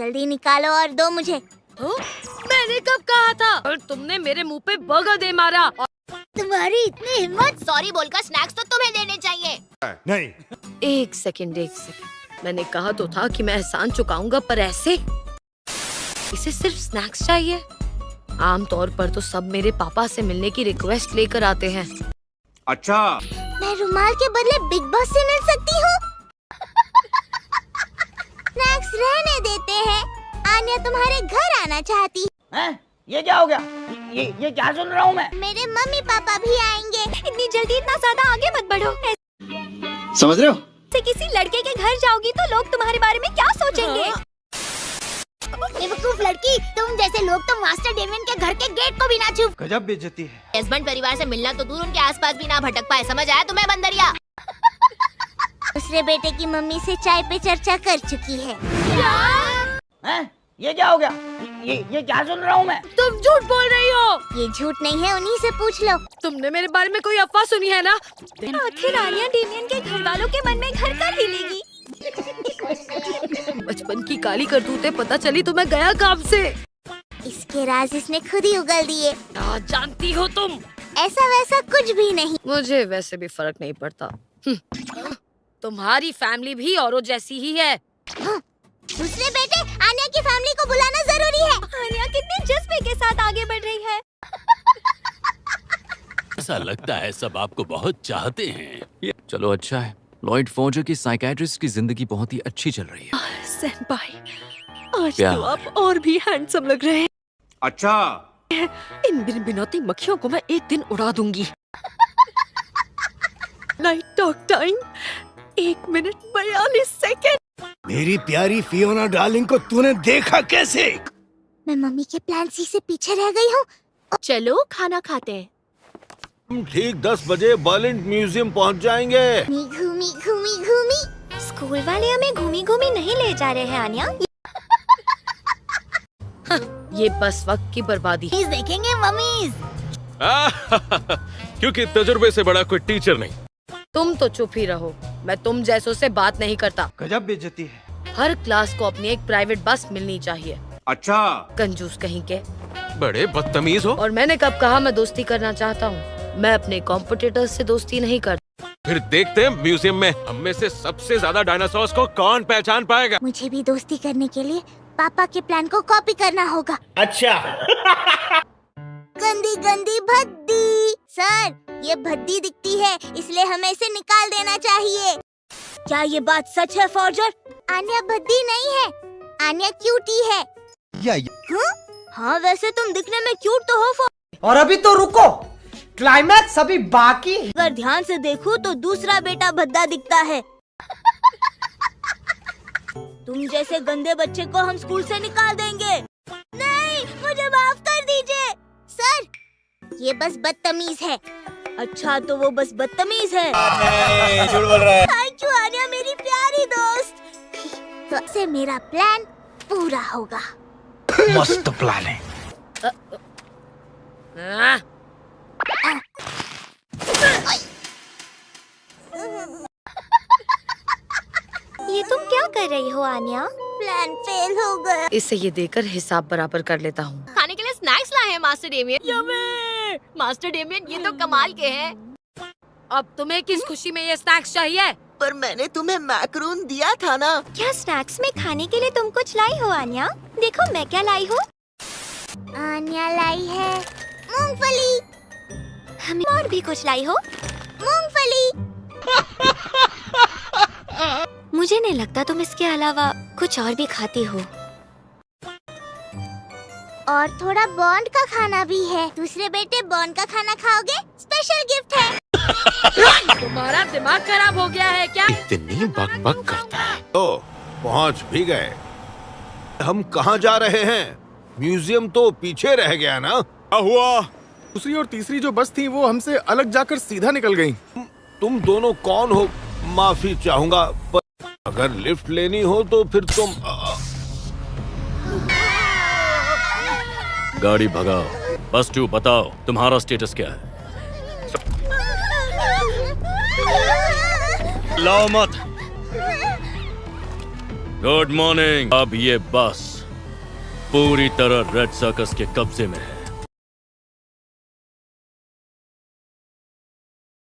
जल्दी निकालो और दो मुझे। मैंने कब कहा था? और तुमने मेरे मुंह पे बर्गर दे मारा। तुम्हारी इतनी हिम्मत! सॉरी बोलकर स्नैक्स तो तुम्हें देने चाहिए। नहीं। एक सेकंड। मैंने कहा तो था कि मैं एहसान चुकाऊंगा, पर ऐसे? इसे सिर्फ स्नैक्स चाहिए? आमतौर पर तो सब मेरे पापा से मिलने की रिक्वेस्ट लेकर आते हैं। अच्छा, मैं रुमाल के बदले बिग बॉस से मिल सकती हूँ। स्नैक्स रहने देते हैं। आन्या तुम्हारे घर आना चाहती हैं? ये क्या हो गया? ये क्या सुन रहा हूँ मैं? मेरे मम्मी पापा भी आएंगे। इतनी जल्दी इतना ज्यादा आगे मत बढ़ो। समझ रहे हो? से किसी लड़के के घर जाओगी तो लोग तुम्हारे बारे में क्या सोचेंगे? बेवकूफ लड़की, तुम जैसे लोग तो मास्टर डेमियन के घर के गेट को भी ना छू। गजब बेइज्जती है। हस्बैंड परिवार से मिलना तो दूर, उनके आसपास भी ना भटक पाए। समझ आया तुम्हें बंदरिया? दूसरे बेटे की मम्मी से चाय पे चर्चा कर चुकी है। हैं? ये क्या हो गया? ये क्या सुन रहा हूँ मैं? तुम झूठ बोल रही हो। ये झूठ नहीं है, उन्हीं से पूछ लो। तुमने मेरे बारे में कोई अफवाह सुनी है ना? आखिर आन्या डेमियन के घर वालों के मन में घर कर ही लेगी। बचपन की काली करतूतें पता चली तो मैं गया काम से। इसके राज इसने खुद ही उगल दिए। क्या जानती हो तुम? ऐसा वैसा कुछ भी नहीं। मुझे वैसे भी फर्क नहीं पड़ता। तुम्हारी फैमिली भी औरों जैसी ही है। दूसरे बेटे, आन्या की फैमिली को बुलाना जरूरी है। आन्या कितने जज्बे के साथ आगे बढ़ रही है। ऐसा लगता है सब आपको बहुत चाहते हैं। चलो अच्छा है, लॉयड फॉर्जर की साइकियाट्रिस्ट की जिंदगी बहुत ही अच्छी चल रही है। सेंपाई, आज क्या? तो आप और भी हैंडसम लग रहे हैं। अच्छा, इन बिनबिनौती मक्खियों को मैं एक दिन उड़ा दूंगी। Night talk time, 1 minute 42 second. मेरी प्यारी फियोना डार्लिंग को तूने देखा कैसे? मैं मम्मी के प्लान सी से पीछे रह गई हूँ। चलो खाना खाते हैं। हम ठीक 10 बजे बर्लिन म्यूजियम पहुंच जाएंगे। घूमी। स्कूल वाले हमें घूमी नहीं ले जा रहे हैं आन्या। ये बस वक्त की बर्बादी। देखेंगे मम्मीज। क्योंकि तजुर्बे से बड़ा कोई टीचर नहीं। तुम तो चुप ही रहो, मैं तुम जैसों से बात नहीं करता। गजब बेइज्जती है। हर क्लास को अपनी एक प्राइवेट बस मिलनी चाहिए। अच्छा, कंजूस कहीं के। बड़े बदतमीज हो। और मैंने कब कहा मैं दोस्ती करना चाहता हूँ? मैं अपने कॉम्पिटिटर्स से दोस्ती नहीं करता। फिर देखते हैं म्यूजियम में हम में से सबसे ज्यादा डायनासोर्स को कौन पहचान पाएगा। मुझे भी दोस्ती करने के लिए पापा के प्लान को कॉपी करना होगा। अच्छा। गंदी भद्दी। सर, ये भद्दी दिखती है, इसलिए हमें इसे निकाल देना चाहिए। क्या ये बात सच है फॉर्जर? आन्या भद्दी नहीं है, आन्या क्यूटी है। हाँ, वैसे तुम दिखने में क्यूट तो हो। और अभी तो रुको, क्लाइमैक्स अभी बाकी है। अगर ध्यान से देखूं तो दूसरा बेटा भद्दा दिखता है। तुम जैसे गंदे बच्चे को हम स्कूल से निकाल देंगे। नहीं, मुझे माफ कर दीजिए। सर, ये बस बदतमीज है। अच्छा, तो वो बस बदतमीज है। झूठ बोल रहा है। थैंक यू आन्या, मेरी प्यारी दोस्त। तो इससे मेरा प्लान पूरा होगा। मस्त प्लान है। हाँ? ये तुम क्या कर रही हो आन्या? प्लान फेल हो गया। इससे ये देकर हिसाब बराबर कर लेता हूँ। खाने के लिए स्नैक्स लाए हैं मास्टर डेमियन। मास्टर डेमियन, ये तो कमाल के हैं। अब तुम्हें किस खुशी में ये स्नैक्स चाहिए? पर मैंने तुम्हें मैक्रोन दिया था ना। क्या स्नैक्स में खाने के लिए तुम कुछ लाई हो आन्या? देखो मैं क्या लाई हूँ। आन्या लाई है मूंगफली। हमें और भी कुछ लाई हो। मूंगफली। मुझे नहीं लगता तुम इसके अलावा कुछ और भी खाती हो। और थोड़ा बॉन्ड का खाना भी है। दूसरे बेटे, बॉन्ड का खाना खाओगे? स्पेशल गिफ्ट है। तुम्हारा दिमाग खराब हो गया है क्या? इतनी बकबक करता है। ओ, पहुंच भी गए। हम कहाँ जा रहे हैं? म्यूजियम तो पीछे रह गया ना। क्या हुआ? दूसरी और तीसरी जो बस थी वो हमसे अलग जाकर सीधा निकल गयी। तुम दोनों कौन हो? माफी चाहूंगा, पर अगर लिफ्ट लेनी हो तो फिर तुम गाड़ी भगाओ। बस 2 बताओ तुम्हारा स्टेटस क्या है? लाओ मत। Good morning. अब ये बस पूरी तरह रेड सर्कस के कब्जे में है।